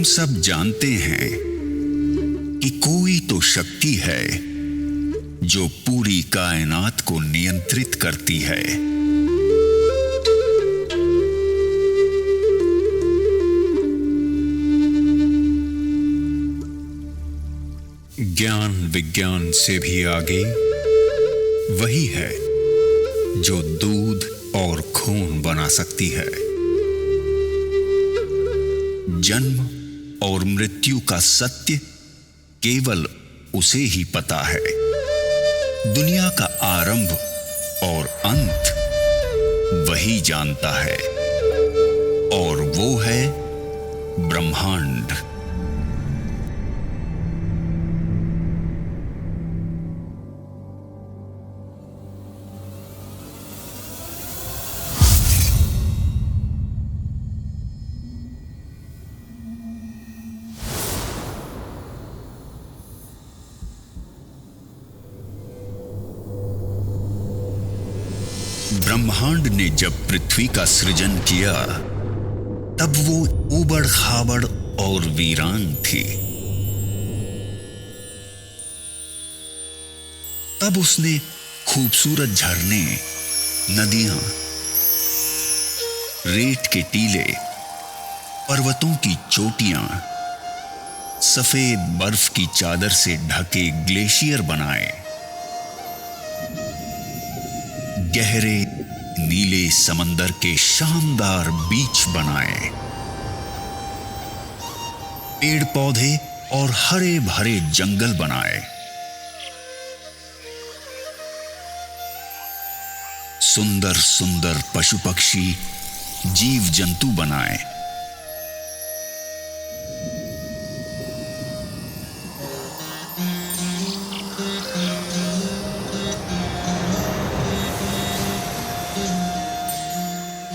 सब जानते हैं कि कोई तो शक्ति है जो पूरी कायनात को नियंत्रित करती है। ज्ञान विज्ञान से भी आगे वही है जो दूध और खून बना सकती है। जन्म और मृत्यु का सत्य केवल उसे ही पता है। दुनिया का आरंभ और अंत वही जानता है, और वो है ब्रह्मांड। ब्रह्मांड ने जब पृथ्वी का सृजन किया तब वो उबड़ खाबड़ और वीरान थी। तब उसने खूबसूरत झरने, नदियां, रेत के टीले, पर्वतों की चोटियां, सफेद बर्फ की चादर से ढके ग्लेशियर बनाए, गहरे नीले समंदर के शानदार बीच बनाए, पेड़ पौधे और हरे भरे जंगल बनाए, सुंदर सुंदर पशु पक्षी, जीव जंतु बनाए,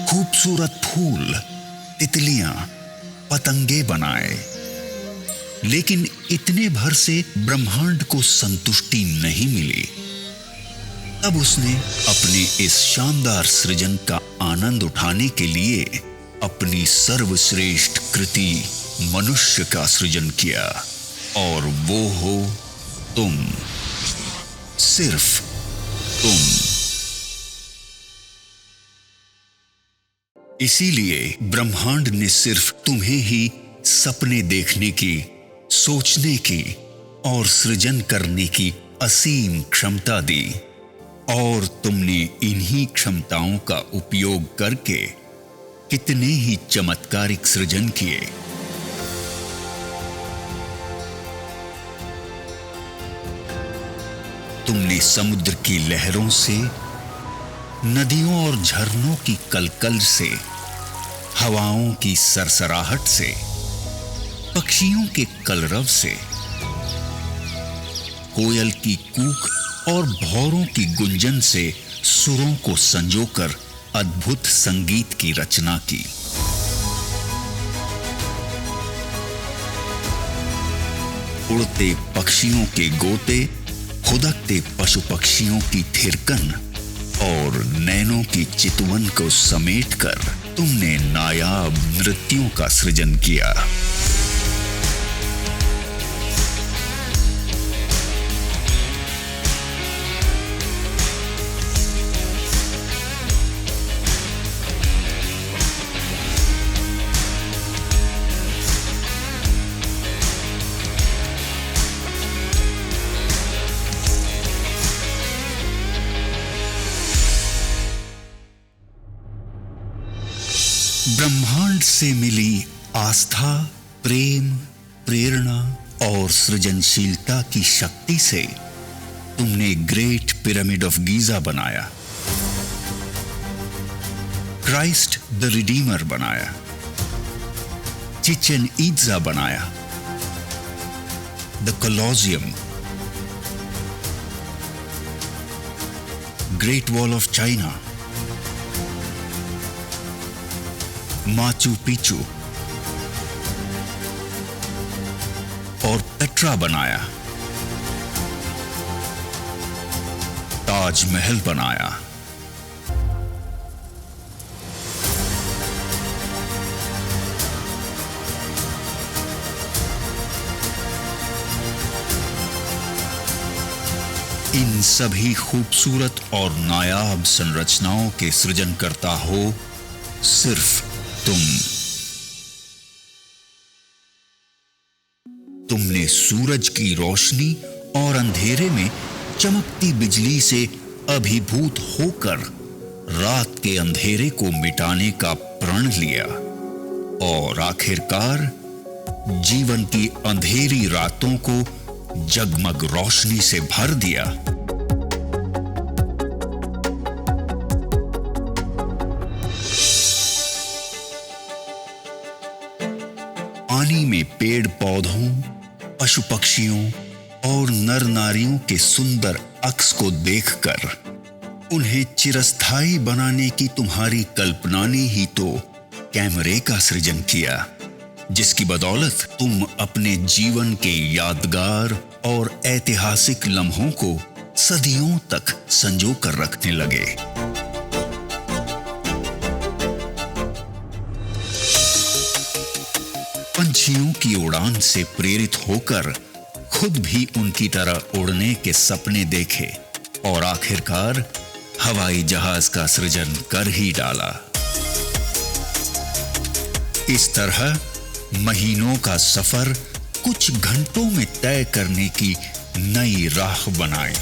खूबसूरत फूल, तितलियां, पतंगे बनाए। लेकिन इतने भर से ब्रह्मांड को संतुष्टि नहीं मिली। तब उसने अपने इस शानदार सृजन का आनंद उठाने के लिए अपनी सर्वश्रेष्ठ कृति मनुष्य का सृजन किया, और वो हो तुम, सिर्फ तुम। इसीलिए ब्रह्मांड ने सिर्फ तुम्हें ही सपने देखने की, सोचने की और सृजन करने की असीम क्षमता दी, और तुमने इन्हीं क्षमताओं का उपयोग करके कितने ही चमत्कारिक सृजन किए। तुमने समुद्र की लहरों से, नदियों और झरनों की कलकल से, हवाओं की सरसराहट से, पक्षियों के कलरव से, कोयल की कूक और भौरों की गुंजन से सुरों को संजोकर अद्भुत संगीत की रचना की। उड़ते पक्षियों के गोते, खुदकते पशु पक्षियों की थिरकन और नैनों की चितवन को समेटकर तुमने नायाब नृत्यों का सृजन किया। ब्रह्मांड से मिली आस्था, प्रेम, प्रेरणा और सृजनशीलता की शक्ति से तुमने ग्रेट पिरामिड ऑफ गीजा बनाया, क्राइस्ट द रिडीमर बनाया, चिचेन इत्जा बनाया, the Colosseum, great wall of China, Machu Picchu और पेट्रा बनाया, ताजमहल बनाया। इन सभी खूबसूरत और नायाब संरचनाओं के सृजन करता हो सिर्फ तुम। तुमने सूरज की रोशनी और अंधेरे में चमकती बिजली से अभिभूत होकर रात के अंधेरे को मिटाने का प्रण लिया और आखिरकार जीवन की अंधेरी रातों को जगमग रोशनी से भर दिया। पानी में पेड़ पौधों, पशु पक्षियों और नर नारियों के सुंदर अक्स को देखकर उन्हें चिरस्थायी बनाने की तुम्हारी कल्पना ने ही तो कैमरे का सृजन किया, जिसकी बदौलत तुम अपने जीवन के यादगार और ऐतिहासिक लम्हों को सदियों तक संजो कर रखने लगे। पंछियों की उड़ान से प्रेरित होकर खुद भी उनकी तरह उड़ने के सपने देखे और आखिरकार हवाई जहाज का सृजन कर ही डाला। इस तरह महीनों का सफर कुछ घंटों में तय करने की नई राह बनाई।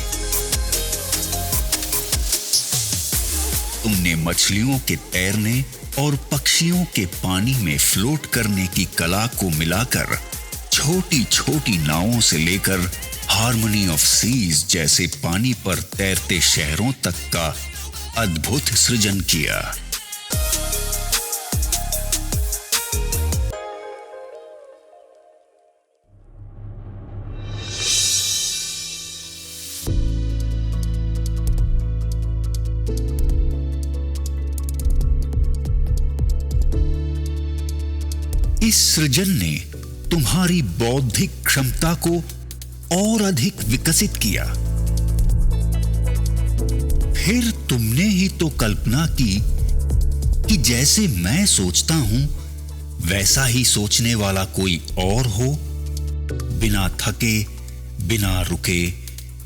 तुमने मछलियों के तैरने और पक्षियों के पानी में फ्लोट करने की कला को मिलाकर छोटी छोटी नावों से लेकर हार्मनी ऑफ सीज जैसे पानी पर तैरते शहरों तक का अद्भुत सृजन किया। इस सृजन ने तुम्हारी बौद्धिक क्षमता को और अधिक विकसित किया। फिर तुमने ही तो कल्पना की कि जैसे मैं सोचता हूं वैसा ही सोचने वाला कोई और हो, बिना थके, बिना रुके,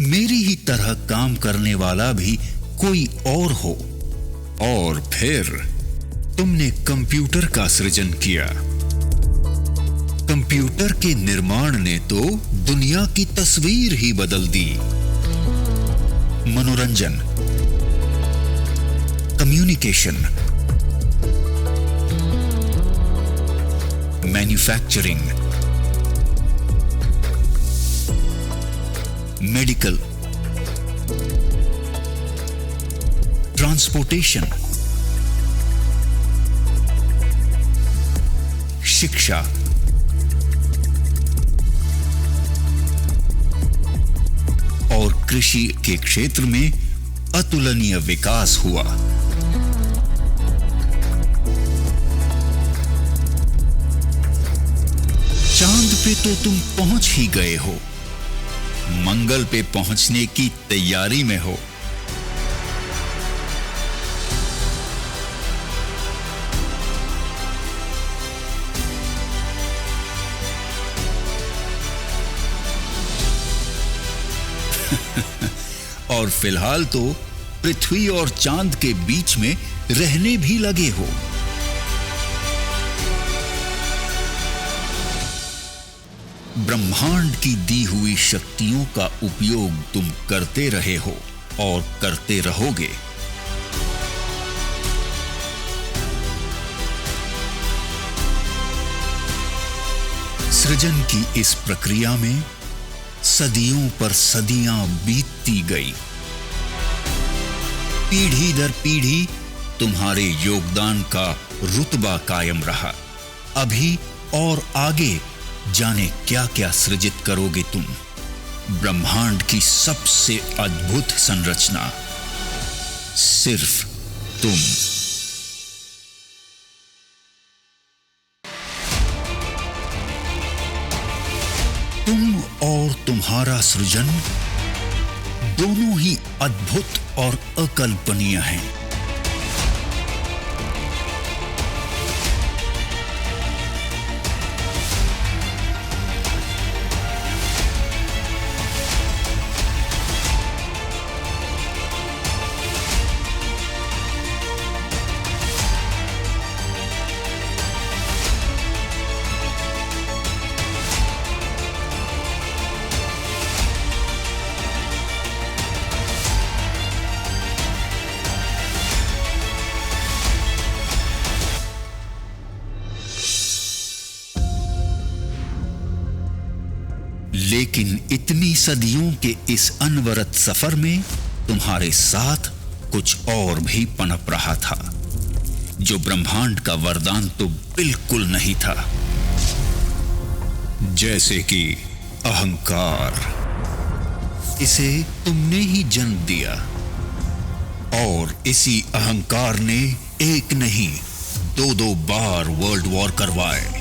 मेरी ही तरह काम करने वाला भी कोई और हो। और फिर तुमने कंप्यूटर का सृजन किया। कंप्यूटर के निर्माण ने तो दुनिया की तस्वीर ही बदल दी। मनोरंजन, कम्युनिकेशन, मैन्युफैक्चरिंग, मेडिकल, ट्रांसपोर्टेशन, शिक्षा, और कृषि के क्षेत्र में अतुलनीय विकास हुआ। चांद पे तो तुम पहुंच ही गए हो, मंगल पे पहुंचने की तैयारी में हो। और फिलहाल तो पृथ्वी और चांद के बीच में रहने भी लगे हो। ब्रह्मांड की दी हुई शक्तियों का उपयोग तुम करते रहे हो और करते रहोगे। सृजन की इस प्रक्रिया में सदियों पर सदियां बीतती गई। पीढ़ी दर पीढ़ी तुम्हारे योगदान का रुतबा कायम रहा। अभी और आगे जाने क्या क्या सृजित करोगे तुम। ब्रह्मांड की सबसे अद्भुत संरचना सिर्फ तुम। तुम और तुम्हारा सृजन दोनों ही अद्भुत और अकल्पनीय हैं। लेकिन इतनी सदियों के इस अनवरत सफर में तुम्हारे साथ कुछ और भी पनप रहा था, जो ब्रह्मांड का वरदान तो बिल्कुल नहीं था। जैसे कि अहंकार। इसे तुमने ही जन्म दिया और इसी अहंकार ने एक नहीं, दो बार वर्ल्ड वॉर करवाए।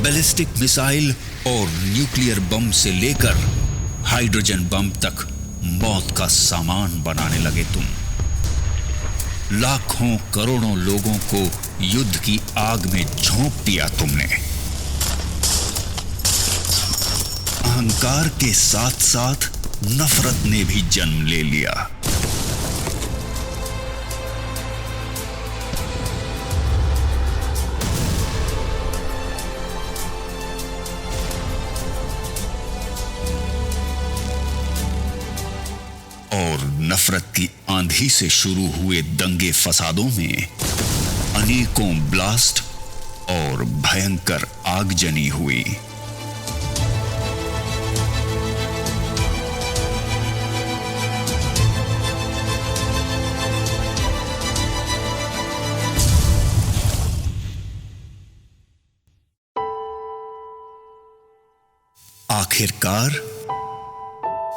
बैलिस्टिक मिसाइल और न्यूक्लियर बम से लेकर हाइड्रोजन बम तक मौत का सामान बनाने लगे तुम। लाखों करोड़ों लोगों को युद्ध की आग में झोंक दिया तुमने। अहंकार के साथ साथ नफरत ने भी जन्म ले लिया। और नफरत की आंधी से शुरू हुए दंगे फसादों में अनेकों ब्लास्ट और भयंकर आगजनी हुई। आखिरकार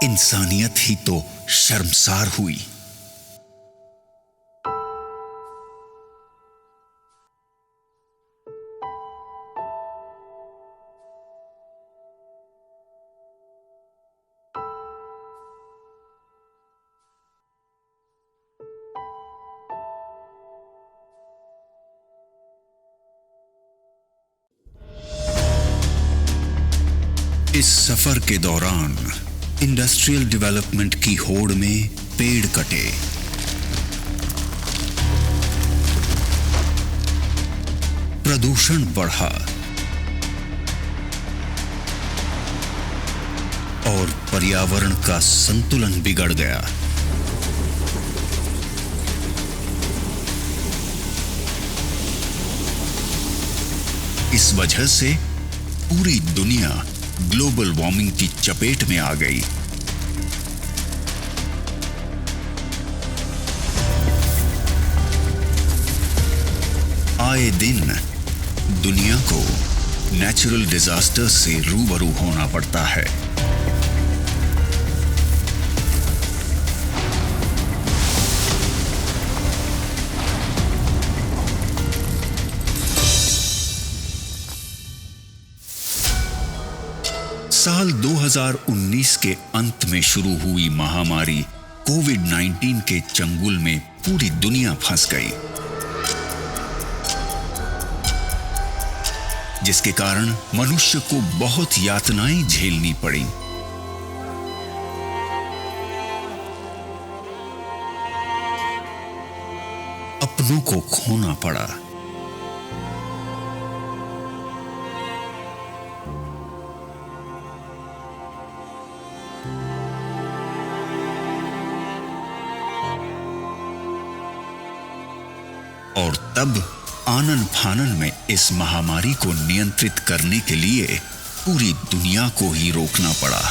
इंसानियत ही तो शर्मसार हुई। इस सफर के दौरान इंडस्ट्रियल डेवलपमेंट की होड़ में पेड़ कटे, प्रदूषण बढ़ा और पर्यावरण का संतुलन बिगड़ गया। इस वजह से पूरी दुनिया ग्लोबल वार्मिंग की चपेट में आ गई। आए दिन दुनिया को नेचुरल डिजास्टर से रूबरू होना पड़ता है। साल 2019 के अंत में शुरू हुई महामारी कोविड-19 के चंगुल में पूरी दुनिया फंस गई, जिसके कारण मनुष्य को बहुत यातनाएं झेलनी पड़ी। अपनों को खोना पड़ा। और तब आनन फानन में इस महामारी को नियंत्रित करने के लिए पूरी दुनिया को ही रोकना पड़ा।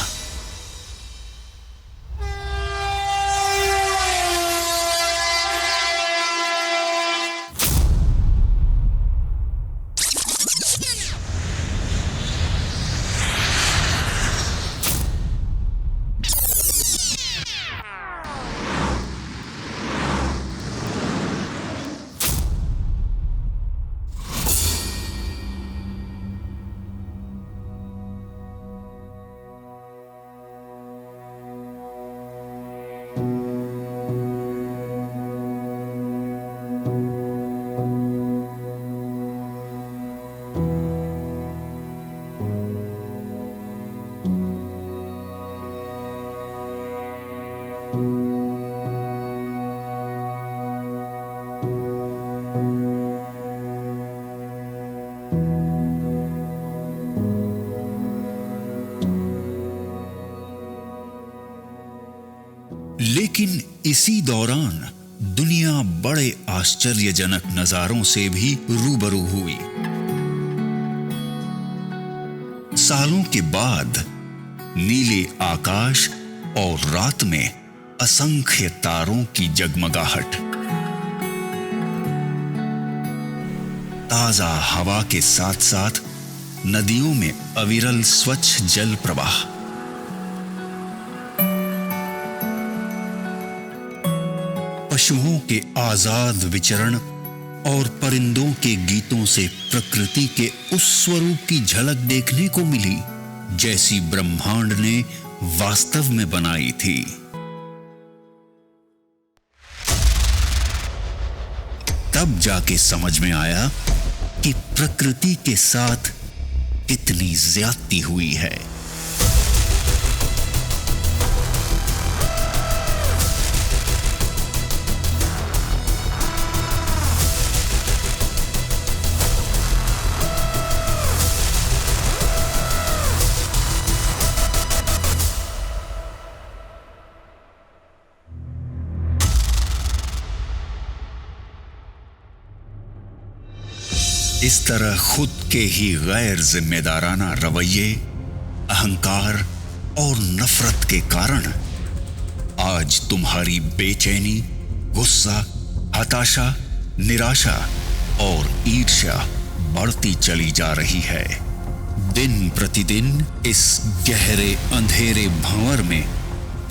लेकिन इसी दौरान दुनिया बड़े आश्चर्यजनक नजारों से भी रूबरू हुई। सालों के बाद नीले आकाश और रात में असंख्य तारों की जगमगाहट, ताजा हवा के साथ साथ नदियों में अविरल स्वच्छ जल प्रवाह, पशुओं के आजाद विचरण और परिंदों के गीतों से प्रकृति के उस स्वरूप की झलक देखने को मिली जैसी ब्रह्मांड ने वास्तव में बनाई थी। तब जाके समझ में आया कि प्रकृति के साथ कितनी ज्यादती हुई है। इस तरह खुद के ही गैर जिम्मेदाराना रवैये, अहंकार और नफरत के कारण आज तुम्हारी बेचैनी, गुस्सा, हताशा, निराशा और ईर्ष्या बढ़ती चली जा रही है। दिन प्रतिदिन इस गहरे अंधेरे भंवर में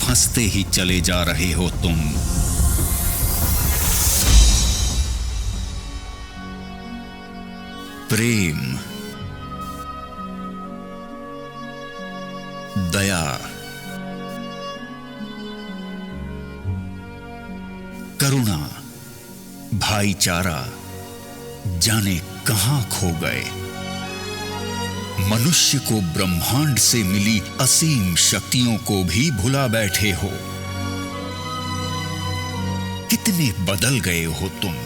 फंसते ही चले जा रहे हो तुम। प्रेम, दया, करुणा, भाईचारा जाने कहां खो गए। मनुष्य को ब्रह्मांड से मिली असीम शक्तियों को भी भुला बैठे हो। कितने बदल गए हो तुम।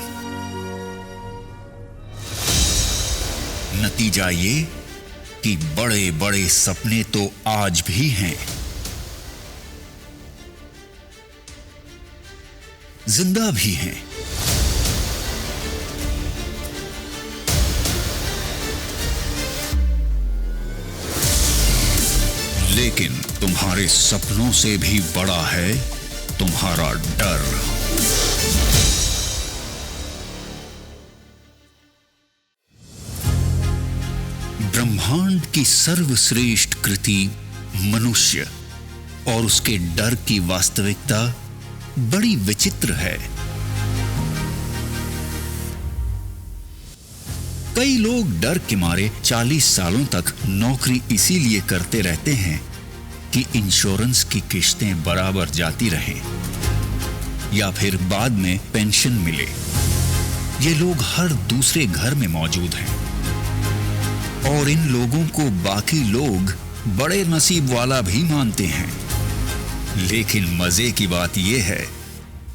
नतीजा ये कि बड़े बड़े सपने तो आज भी हैं, जिंदा भी हैं, लेकिन तुम्हारे सपनों से भी बड़ा है तुम्हारा डर। ब्रह्मांड की सर्वश्रेष्ठ कृति मनुष्य और उसके डर की वास्तविकता बड़ी विचित्र है। कई लोग डर के मारे 40 सालों तक नौकरी इसीलिए करते रहते हैं कि इंश्योरेंस की किश्तें बराबर जाती रहें या फिर बाद में पेंशन मिले। ये लोग हर दूसरे घर में मौजूद हैं और इन लोगों को बाकी लोग बड़े नसीब वाला भी मानते हैं। लेकिन मजे की बात यह है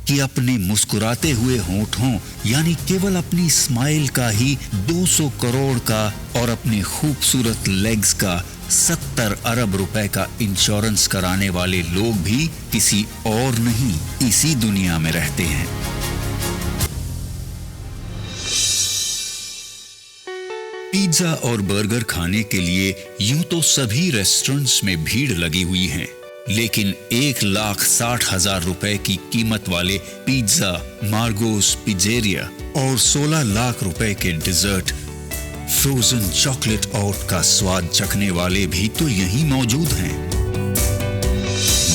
कि अपने मुस्कुराते हुए होंठों यानी केवल अपनी स्माइल का ही 200 करोड़ का और अपने खूबसूरत लेग्स का 70 अरब रुपए का इंश्योरेंस कराने वाले लोग भी किसी और नहीं इसी दुनिया में रहते हैं। पिज्जा और बर्गर खाने के लिए यूं तो सभी रेस्टोरेंट्स में भीड़ लगी हुई है, लेकिन 1,60,000 रुपए की कीमत वाले पिज्जा, मार्गोस पिज़्ज़ेरिया और 16 लाख रुपए के डिजर्ट, फ्रोजन चॉकलेट आउट का स्वाद चखने वाले भी तो यहीं मौजूद हैं।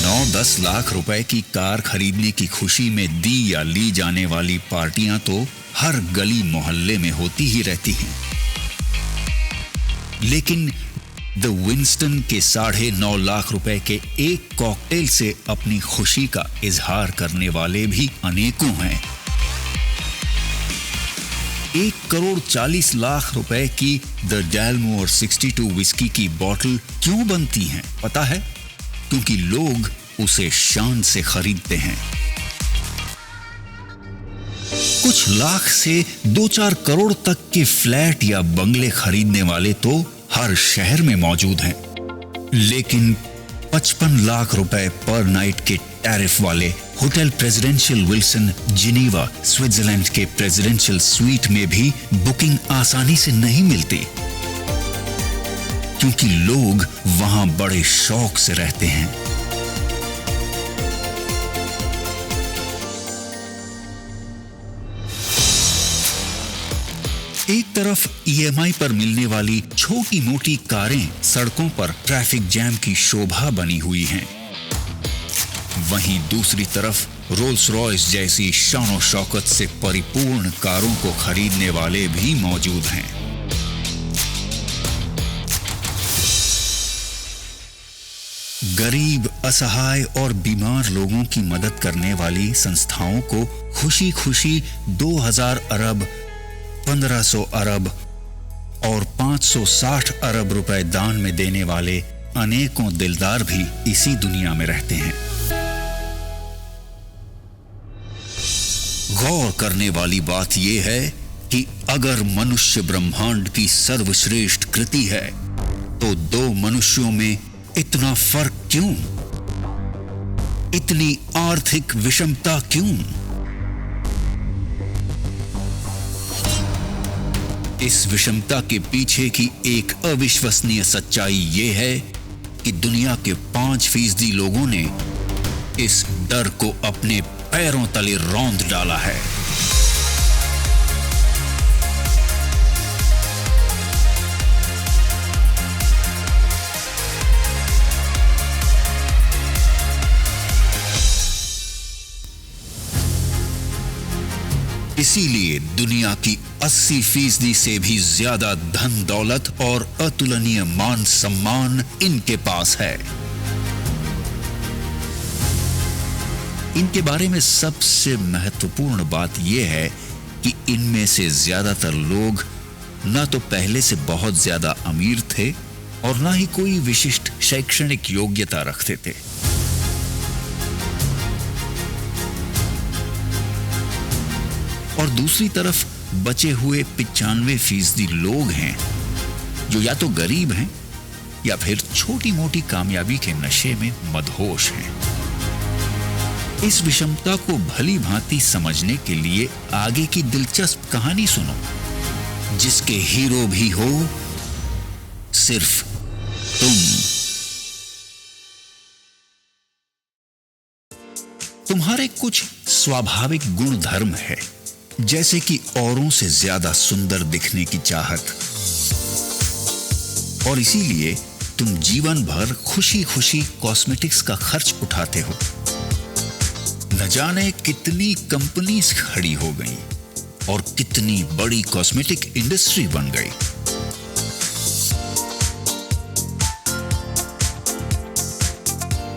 9-10 लाख रुपए की कार खरीदने की खुशी में दी या ली जाने वाली पार्टियां तो हर गली मोहल्ले में होती ही रहती हैं। लेकिन द विंस्टन के 9.5 लाख रुपए के एक कॉकटेल से अपनी खुशी का इजहार करने वाले भी अनेकों हैं। 1,40 लाख रुपए की द डैलमोर 62 विस्की की बोतल क्यों बनती हैं पता है? क्योंकि लोग उसे शान से खरीदते हैं। कुछ लाख से 2-4 करोड़ तक के फ्लैट या बंगले खरीदने वाले तो हर शहर में मौजूद हैं। लेकिन 55 लाख रुपए पर नाइट के टैरिफ वाले hotel presidential Wilson Geneva Switzerland के प्रेसिडेंशियल स्वीट में भी बुकिंग आसानी से नहीं मिलती, क्योंकि लोग वहां बड़े शौक से रहते हैं। एक तरफ ईएमआई पर मिलने वाली छोटी मोटी कारें सड़कों पर ट्रैफिक जैम की शोभा बनी हुई हैं, वहीं दूसरी तरफ रोल्स रॉयस जैसी शान और शौकत से परिपूर्ण कारों को खरीदने वाले भी मौजूद हैं। गरीब, असहाय और बीमार लोगों की मदद करने वाली संस्थाओं को खुशी खुशी 2000 अरब, 1500 अरब और 560 अरब रुपए दान में देने वाले अनेकों दिलदार भी इसी दुनिया में रहते हैं। गौर करने वाली बात यह है कि अगर मनुष्य ब्रह्मांड की सर्वश्रेष्ठ कृति है, तो दो मनुष्यों में इतना फर्क क्यों? इतनी आर्थिक विषमता क्यों? इस विषमता के पीछे की एक अविश्वसनीय सच्चाई ये है कि दुनिया के 5% लोगों ने इस डर को अपने पैरों तले रौंद डाला है। इसीलिए दुनिया की 80% से भी ज्यादा धन दौलत और अतुलनीय मान सम्मान इनके पास है। इनके बारे में सबसे महत्वपूर्ण बात यह है कि इनमें से ज्यादातर लोग ना तो पहले से बहुत ज्यादा अमीर थे और ना ही कोई विशिष्ट शैक्षणिक योग्यता रखते थे। और दूसरी तरफ बचे हुए 95% लोग हैं जो या तो गरीब हैं या फिर छोटी मोटी कामयाबी के नशे में मदहोश हैं। इस विषमता को भली भांति समझने के लिए आगे की दिलचस्प कहानी सुनो, जिसके हीरो भी हो सिर्फ तुम। तुम्हारे कुछ स्वाभाविक गुण धर्म है, जैसे कि औरों से ज्यादा सुंदर दिखने की चाहत, और इसीलिए तुम जीवन भर खुशी खुशी कॉस्मेटिक्स का खर्च उठाते हो। न जाने कितनी कंपनीज खड़ी हो गई और कितनी बड़ी कॉस्मेटिक इंडस्ट्री बन गई।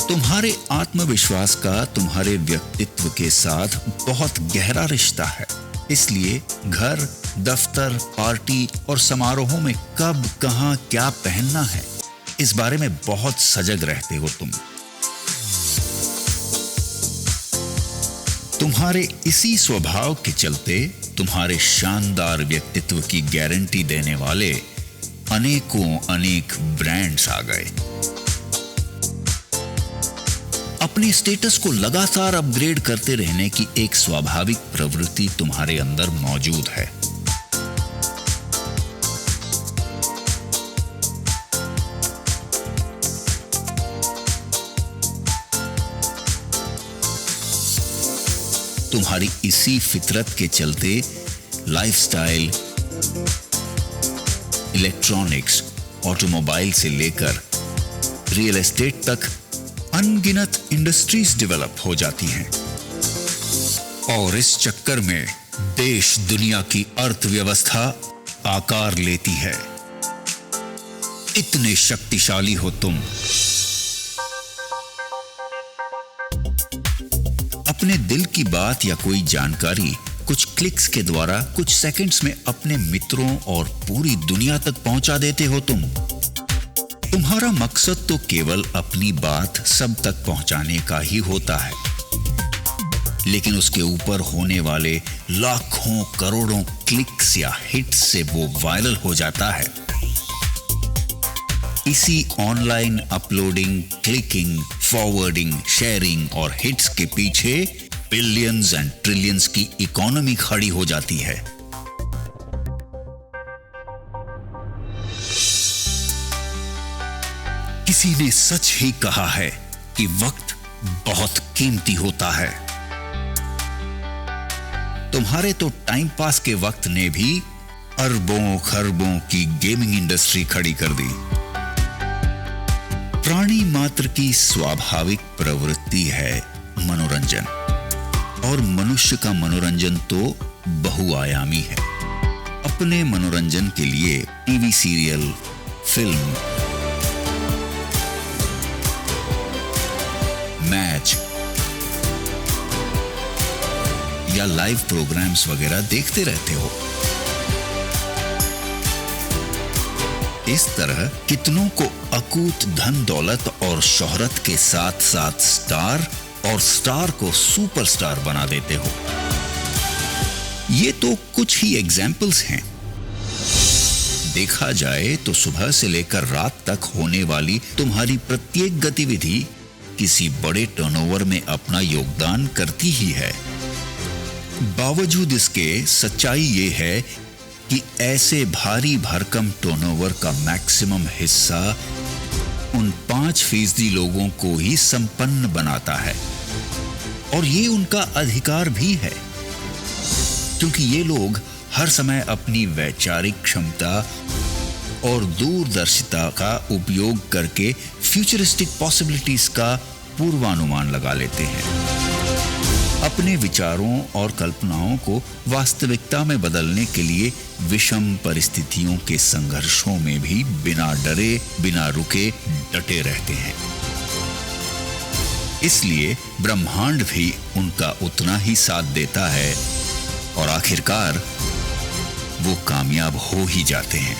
तुम्हारे आत्मविश्वास का तुम्हारे व्यक्तित्व के साथ बहुत गहरा रिश्ता है, इसलिए घर, दफ्तर, पार्टी और समारोहों में कब, कहां, क्या पहनना है, इस बारे में बहुत सजग रहते हो तुम। तुम्हारे इसी स्वभाव के चलते तुम्हारे शानदार व्यक्तित्व की गारंटी देने वाले अनेकों अनेक ब्रांड्स आ गए। अपने स्टेटस को लगातार अपग्रेड करते रहने की एक स्वाभाविक प्रवृत्ति तुम्हारे अंदर मौजूद है। तुम्हारी इसी फितरत के चलते लाइफस्टाइल, इलेक्ट्रॉनिक्स, ऑटोमोबाइल से लेकर रियल एस्टेट तक अनगिनत इंडस्ट्रीज डेवलप हो जाती हैं, और इस चक्कर में देश दुनिया की अर्थव्यवस्था आकार लेती है। इतने शक्तिशाली हो तुम। अपने दिल की बात या कोई जानकारी कुछ क्लिक्स के द्वारा कुछ सेकंड्स में अपने मित्रों और पूरी दुनिया तक पहुंचा देते हो तुम। तुम्हारा मकसद तो केवल अपनी बात सब तक पहुंचाने का ही होता है। लेकिन उसके ऊपर होने वाले लाखों करोड़ों क्लिक्स या हिट्स से वो वायरल हो जाता है। इसी online uploading, clicking, forwarding, sharing और हिट्स के पीछे बिलियंस एंड ट्रिलियंस की इकोनॉमी खड़ी हो जाती है। किसी ने सच ही कहा है कि वक्त बहुत कीमती होता है। तुम्हारे तो टाइम पास के वक्त ने भी अरबों खरबों की गेमिंग इंडस्ट्री खड़ी कर दी। प्राणी मात्र की स्वाभाविक प्रवृत्ति है मनोरंजन, और मनुष्य का मनोरंजन तो बहुआयामी है। अपने मनोरंजन के लिए टीवी सीरियल, फिल्म, मैच या लाइव प्रोग्राम्स वगैरह देखते रहते हो। इस तरह कितनों को अकूत धन दौलत और शोहरत के साथ साथ स्टार, और स्टार को सुपरस्टार बना देते हो। ये तो कुछ ही एग्जाम्पल्स हैं। देखा जाए तो सुबह से लेकर रात तक होने वाली तुम्हारी प्रत्येक गतिविधि किसी बड़े टर्नओवर में अपना योगदान करती ही है। बावजूद इसके सच्चाई ये है कि ऐसे भारी भरकम टर्नओवर का मैक्सिमम हिस्सा उन 5% लोगों को ही संपन्न बनाता है, और ये उनका अधिकार भी है, क्योंकि ये लोग हर समय अपनी वैचारिक क्षमता और दूरदर्शिता का उपयोग करके फ्यूचरिस्टिक पॉसिबिलिटीज का पूर्वानुमान लगा लेते हैं। अपने विचारों और कल्पनाओं को वास्तविकता में बदलने के लिए विषम परिस्थितियों के संघर्षों में भी बिना डरे, बिना रुके डटे रहते हैं। इसलिए ब्रह्मांड भी उनका उतना ही साथ देता है, और आखिरकार वो कामयाब हो ही जाते हैं।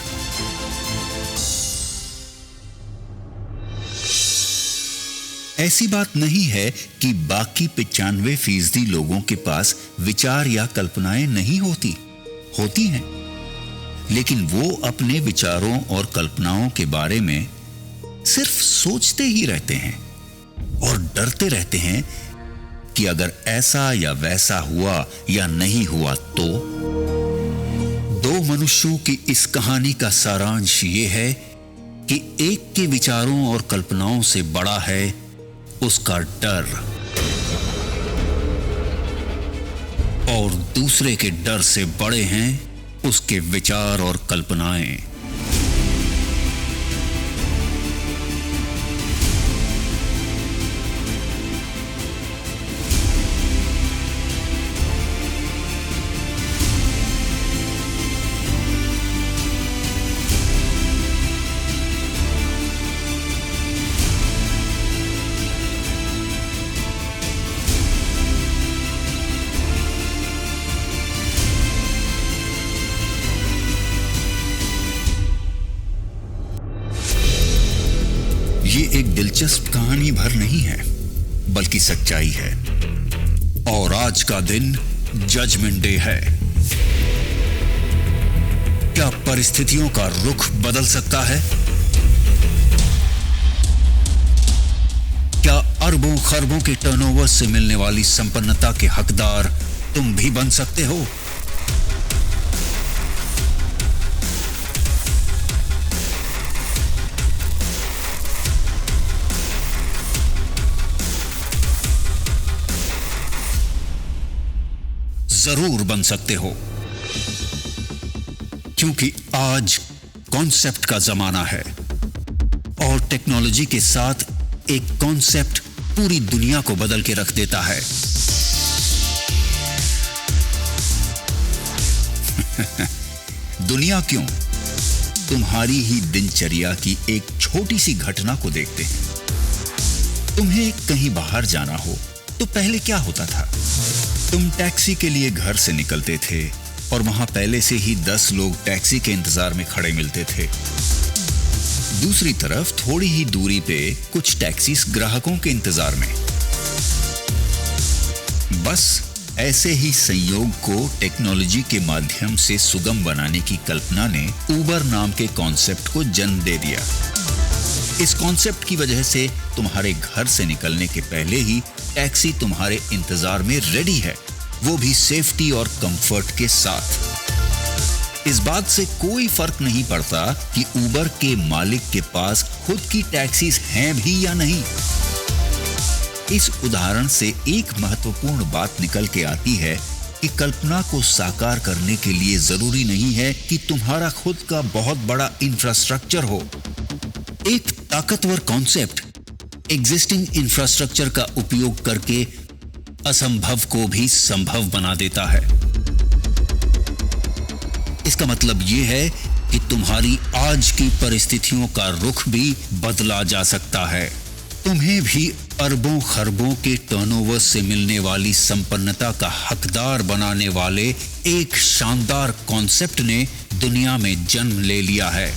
ऐसी बात नहीं है कि बाकी 95% लोगों के पास विचार या कल्पनाएं नहीं होती हैं, लेकिन वो अपने विचारों और कल्पनाओं के बारे में सिर्फ सोचते ही रहते हैं और डरते रहते हैं कि अगर ऐसा या वैसा हुआ या नहीं हुआ तो। दो मनुष्यों की इस कहानी का सारांश ये है कि एक के विचारों और कल्पनाओं से बड़ा है उसका डर, और दूसरे के डर से बड़े हैं उसके विचार और कल्पनाएं। ये एक दिलचस्प कहानी भर नहीं है, बल्कि सच्चाई है। और आज का दिन जजमेंट डे है। क्या परिस्थितियों का रुख बदल सकता है? क्या अरबों खरबों के टर्नओवर से मिलने वाली संपन्नता के हकदार तुम भी बन सकते हो? जरूर बन सकते हो, क्योंकि आज कॉन्सेप्ट का जमाना है, और टेक्नोलॉजी के साथ एक कॉन्सेप्ट पूरी दुनिया को बदल के रख देता है। दुनिया क्यों, तुम्हारी ही दिनचर्या की एक छोटी सी घटना को देखते हैं। तुम्हें कहीं बाहर जाना हो तो पहले क्या होता था? तुम टैक्सी के लिए घर से निकलते थे और वहां पहले से ही 10 लोग टैक्सी के इंतजार में खड़े मिलते थे। दूसरी तरफ थोड़ी ही दूरी पे कुछ टैक्सीज ग्राहकों के इंतजार में। बस ऐसे ही संयोग को टेक्नोलॉजी के माध्यम से सुगम बनाने की कल्पना ने उबर नाम के कॉन्सेप्ट को जन्म दे दिया। इस कॉन्सेप्ट की वजह से तुम्हारे घर से निकलने के पहले ही टैक्सी तुम्हारे इंतजार में रेडी है, वो भी सेफ्टी और कंफर्ट के साथ। इस बात से कोई फर्क नहीं पड़ता कि उबर के मालिक के पास खुद की टैक्सीज हैं भी या नहीं। इस उदाहरण से एक महत्वपूर्ण बात निकल के आती है कि कल्पना को साकार करने के लिए जरूरी नहीं है कि तुम्हारा खुद का बहुत बड़ा इंफ्रास्ट्रक्चर हो। एक ताकतवर कॉन्सेप्ट एग्जिस्टिंग इंफ्रास्ट्रक्चर का उपयोग करके असंभव को भी संभव बना देता है। इसका मतलब यह है कि तुम्हारी आज की परिस्थितियों का रुख भी बदला जा सकता है। तुम्हें भी अरबों खरबों के टर्नओवर से मिलने वाली संपन्नता का हकदार बनाने वाले एक शानदार कॉन्सेप्ट ने दुनिया में जन्म ले लिया है।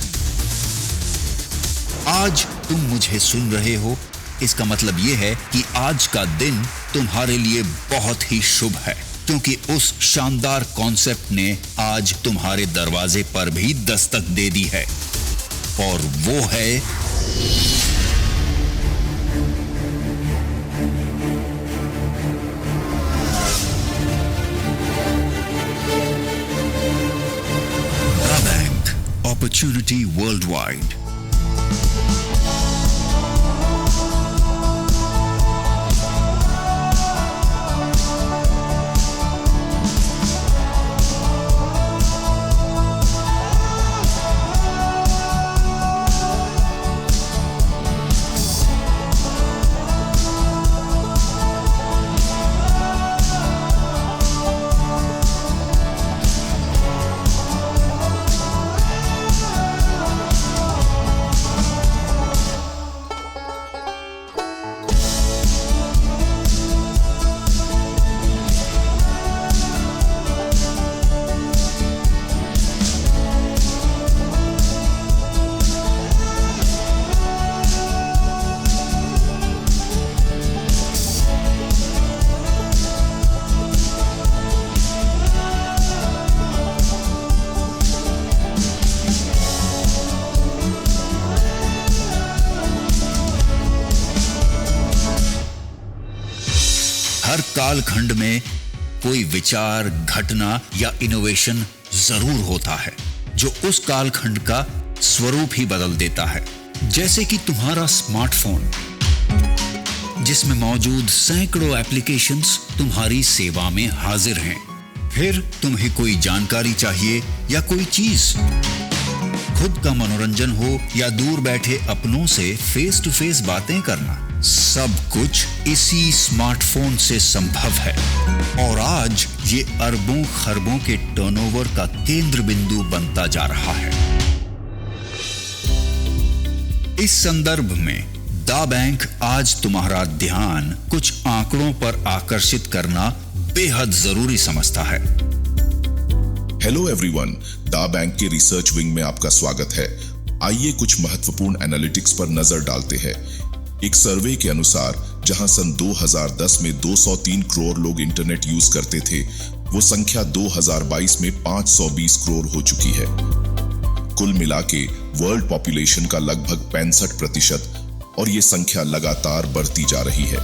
आज तुम मुझे सुन रहे हो, इसका मतलब यह है कि आज का दिन तुम्हारे लिए बहुत ही शुभ है, क्योंकि उस शानदार कॉन्सेप्ट ने आज तुम्हारे दरवाजे पर भी दस्तक दे दी है, और वो है दा बैंक, अपॉर्चुनिटी वर्ल्डवाइड। हर कालखंड में कोई विचार, घटना या इनोवेशन जरूर होता है जो उस कालखंड का स्वरूप ही बदल देता है। जैसे कि तुम्हारा स्मार्टफोन, जिसमें मौजूद सैकड़ों एप्लीकेशंस तुम्हारी सेवा में हाजिर हैं। फिर तुम्हें कोई जानकारी चाहिए या कोई चीज, खुद का मनोरंजन हो या दूर बैठे अपनों से फेस टू फेस बातें करना, सब कुछ इसी स्मार्टफोन से संभव है। और आज ये अरबों खरबों के टर्नओवर का केंद्र बिंदु बनता जा रहा है। इस संदर्भ में दा बैंक आज तुम्हारा ध्यान कुछ आंकड़ों पर आकर्षित करना बेहद जरूरी समझता है। हेलो एवरीवन, दा बैंक के रिसर्च विंग में आपका स्वागत है। आइए कुछ महत्वपूर्ण एनालिटिक्स पर नजर डालते हैं। एक सर्वे के अनुसार जहां सन 2010 में 203 करोड़ लोग इंटरनेट यूज करते थे, वो संख्या 2022 में 520 करोड़ हो चुकी है। कुल मिला के वर्ल्ड पॉपुलेशन का लगभग 65%, और ये संख्या लगातार बढ़ती जा रही है।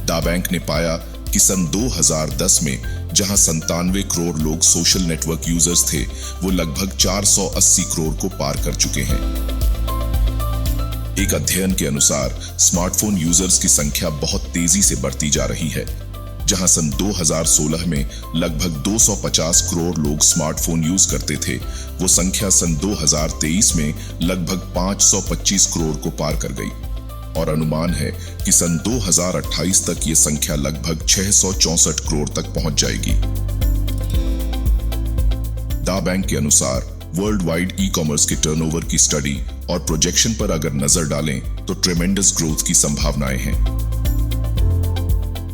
दा बैंक ने पाया कि सन 2010 में जहां 97 करोड़ लोग सोशल नेटवर्क यूजर्स थे, वो लगभग 480 करोड़ को पार कर चुके हैं। एक अध्ययन के अनुसार स्मार्टफोन यूजर्स की संख्या बहुत तेजी से बढ़ती जा रही है। जहां सन 2016 में लगभग 250 करोड़ लोग स्मार्टफोन यूज करते थे, वो संख्या सन 2023 में लगभग 525 करोड़ को पार कर गई, और अनुमान है कि सन 2028 तक ये संख्या लगभग 664 करोड़ तक पहुंच जाएगी। दा बैंक के अनुसार वर्ल्ड वाइड ई कॉमर्स के टर्नओवर की स्टडी और प्रोजेक्शन पर अगर नजर डालें तो ट्रेमेंडस ग्रोथ की संभावनाएं हैं।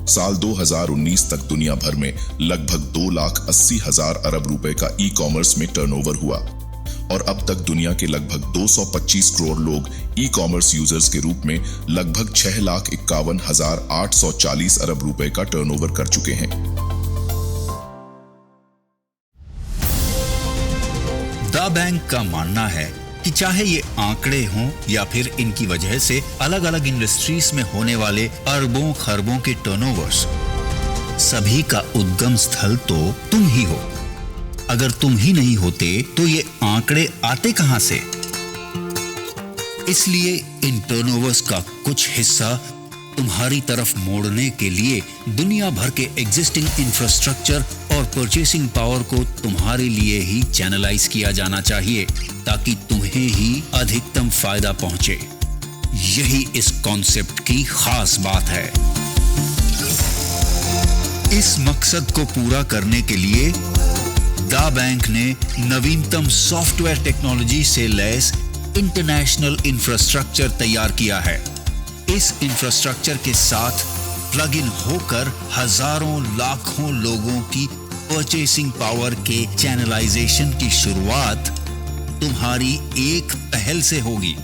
साल 2019 तक दुनिया भर में लगभग 2,80,000 अरब रुपए का ई कॉमर्स में टर्नओवर हुआ, और अब तक दुनिया के लगभग 225 करोड़ लोग ई कॉमर्स यूजर्स के रूप में लगभग 6,51,840 अरब रुपए का टर्नओवर कर चुके हैं। द बैंक का मानना है कि चाहे ये आंकड़े हों या फिर इनकी वजह से अलग अलग इंडस्ट्रीज में होने वाले अरबों खरबों के टर्नओवर्स, सभी का उद्गम स्थल तो तुम ही हो। अगर तुम ही नहीं होते तो ये आंकड़े आते कहां से? इसलिए इन टर्नओवर्स का कुछ हिस्सा तुम्हारी तरफ मोड़ने के लिए दुनिया भर के एग्जिस्टिंग इंफ्रास्ट्रक्चर और परचेसिंग पावर को तुम्हारे लिए ही चैनलाइज किया जाना चाहिए, ताकि तुम्हें ही अधिकतम फायदा पहुंचे। यही इस कॉन्सेप्ट की खास बात है। इस मकसद को पूरा करने के लिए द बैंक ने नवीनतम सॉफ्टवेयर टेक्नोलॉजी से लैस इंटरनेशनल इंफ्रास्ट्रक्चर तैयार किया है। इस इंफ्रास्ट्रक्चर के साथ प्लग इन होकर हजारों लाखों लोगों की परचेसिंग पावर के चैनलाइजेशन की शुरुआत तुम्हारी एक पहल से होगी,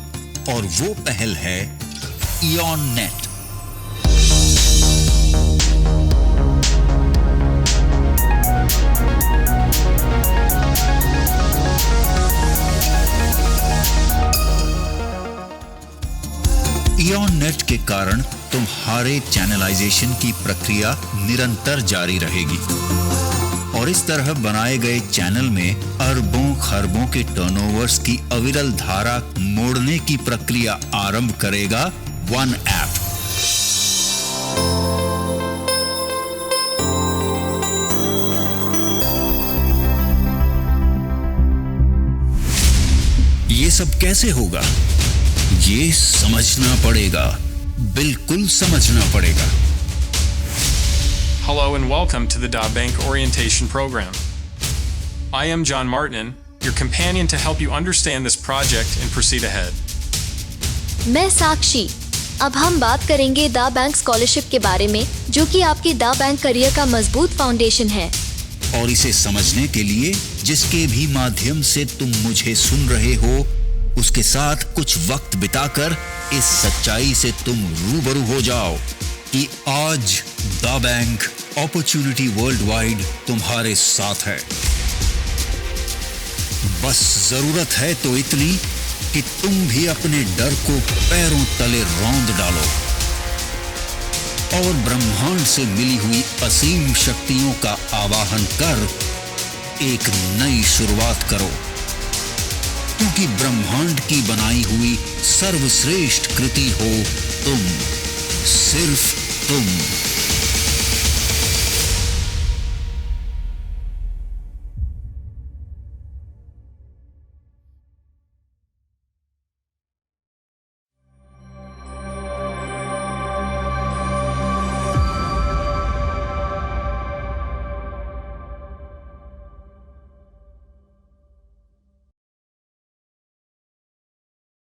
और वो पहल है इयॉन नेट। इयॉन नेट के कारण तुम्हारे चैनलाइजेशन की प्रक्रिया निरंतर जारी रहेगी, और इस तरह बनाए गए चैनल में अरबों खरबों के टर्नओवर्स की अविरल धारा मोड़ने की प्रक्रिया आरंभ करेगा वन ऐप। ये सब कैसे होगा? ये समझना पड़ेगा, बिल्कुल समझना पड़ेगा। Hello and welcome to the Da Bank Orientation Program. I am John Martin, your companion to help you understand this project and proceed ahead. मैं साक्षी। अब हम बात करेंगे दा बैंक स्कॉलरशिप के बारे में, जो कि आपके दा बैंक करियर का मजबूत फाउंडेशन है। और इसे समझने के लिए जिसके भी माध्यम से तुम मुझे सुन रहे हो, उसके साथ कुछ वक्त बिताकर इस सच्चाई से तुम रूबरू हो जाओ कि आज the bank opportunity world wide तुम्हारे साथ है। बस जरूरत है तो इतनी कि तुम भी अपने डर को पैरों तले रौंद डालो और ब्रह्मांड से मिली हुई असीम शक्तियों का आवाहन कर एक नई शुरुआत करो, क्योंकि ब्रह्मांड की बनाई हुई सर्वश्रेष्ठ कृति हो तुम, सिर्फ तुम।